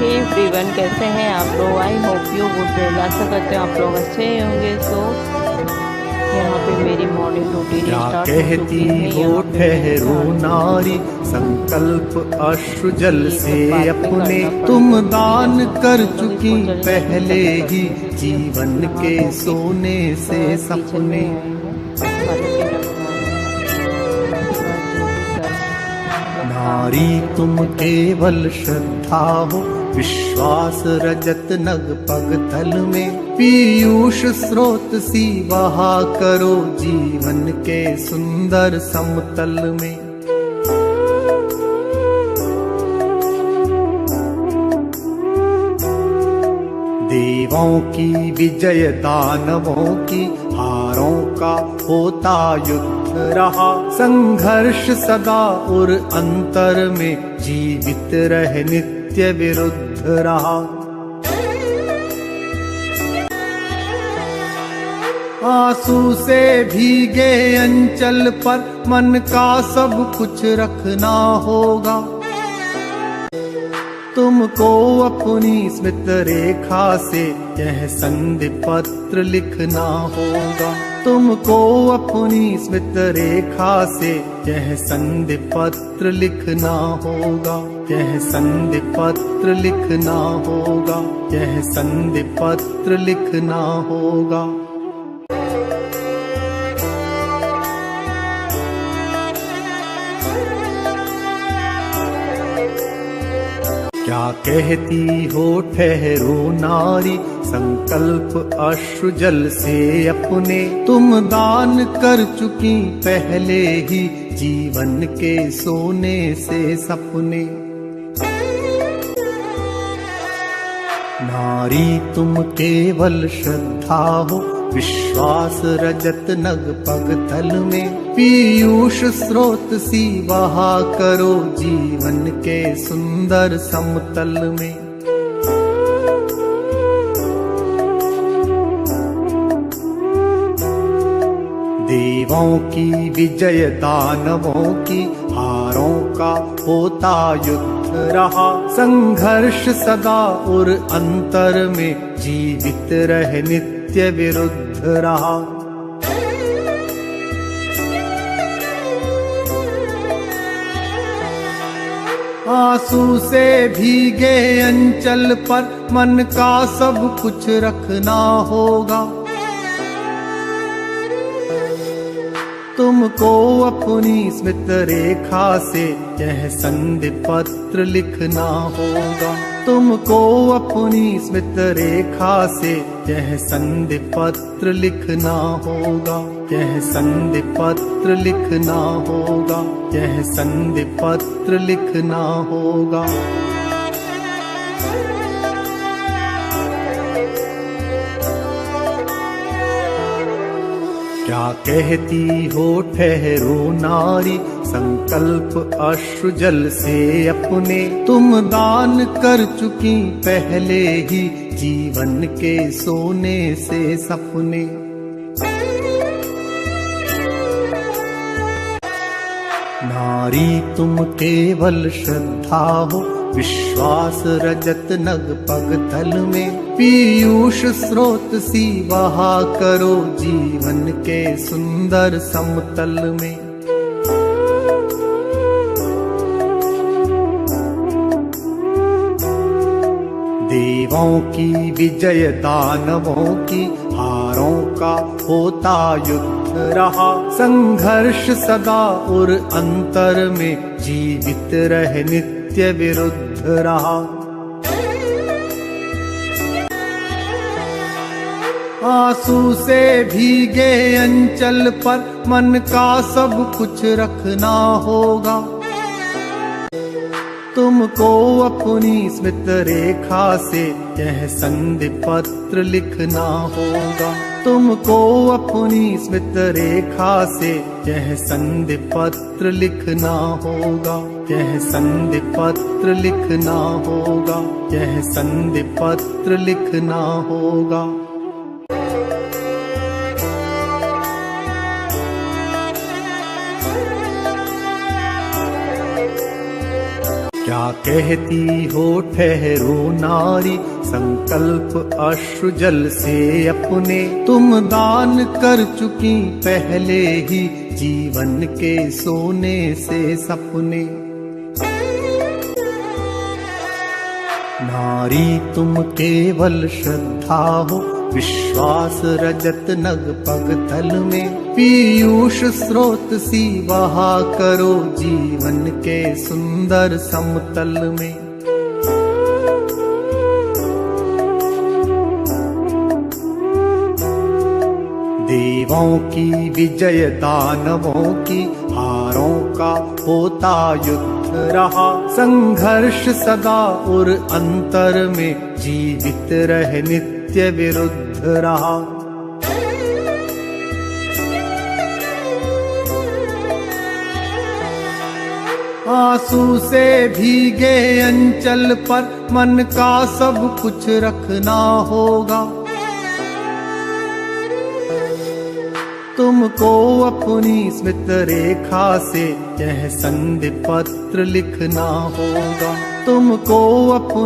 Hey everyone, कैसे हैं आप लोग। I hope you good well. आशा करते हैं आप लोग अच्छे ही होंगे। सो यहाँ पे मेरी मॉर्निंग रूटीन क्या स्टार्ट हो कहती चुकी है। हो यहाँ पे ठहरो नारी, संकल्प अश्रु जल से अपने तुम दान कर चुकी पहले ही जीवन के सोने से सपने। नारी तुम केवल श्रद्धा हो, विश्वास रजत नग पग तल में, पीयूष स्रोत सी बहा करो जीवन के सुंदर समतल में। देवों की विजय दानवों की हारों का होता युद्ध रहा, संघर्ष सदा और अंतर में जीवित रह नित्य विरुद्ध रहा। आंसू से भीगे अंचल पर मन का सब कुछ रखना होगा, तुमको अपनी स्मृत रेखा से यह संधि पत्र लिखना होगा, तुमको अपनी स्मृत रेखा से यह संधि पत्र लिखना होगा, यह संधि पत्र लिखना होगा, यह संधि पत्र लिखना होगा। क्या कहती हो ठहरो नारी, संकल्प अश्रु जल से अपने तुम दान कर चुकी पहले ही जीवन के सोने से सपने। नारी तुम केवल श्रद्धा हो, विश्वास रजत नग पग तल में, पीयूष स्रोत सी बहा करो जीवन के सुंदर समतल में। देवों की विजय दानवों की हारों का होता युद्ध रहा, संघर्ष सदा और अंतर में जीवित रह नित्य विरुद्ध रहा। आंसू से भीगे अंचल पर मन का सब कुछ रखना होगा, तुमको अपनी स्मृत रेखा से यह संधि पत्र लिखना होगा, तुमको अपनी स्मृत रेखा से यह संधि पत्र लिखना होगा, यह संधि पत्र लिखना होगा, यह संधि पत्र लिखना होगा। क्या कहती हो ठहरो नारी, संकल्प अश्रु जल से अपने तुम दान कर चुकी पहले ही जीवन के सोने से सपने। नारी तुम केवल श्रद्धा हो, विश्वास रजत नग पग तल में, पीयूष स्रोत सी बहा करो जीवन के सुंदर समतल में। देवों की विजय दानवों की हारों का होता युद्ध रहा, संघर्ष सदा और अंतर में जीवित रह नित्य विरुद्ध रहा। आंसू से भीगे अंचल पर मन का सब कुछ रखना होगा, तुमको अपनी स्मृत रेखा से यह संधि पत्र लिखना होगा, तुमको अपनी स्मृत रेखा से यह संधि पत्र लिखना होगा, यह संधि पत्र लिखना होगा, यह संधि पत्र लिखना होगा। क्या कहती हो ठहरो नारी, संकल्प अश्रु जल से अपने तुम दान कर चुकी पहले ही, जीवन के सोने से सपने। नारी तुम केवल श्रद्धा हो, विश्वास रजत नग पग तल में, पीयूष स्रोत सी बहा करो जीवन के सुंदर समतल में। देवों की विजय दानवों की, हारों का होता युद्ध रहा, संघर्ष सदा और अंतर में जीवित रह नित्य विरुद्ध रहा। आंसू से भीगे अंचल पर मन का सब कुछ रखना होगा, तुमको अपनी स्मृत रेखा से यह संधि पत्र लिखना होगा, तुमको अपनी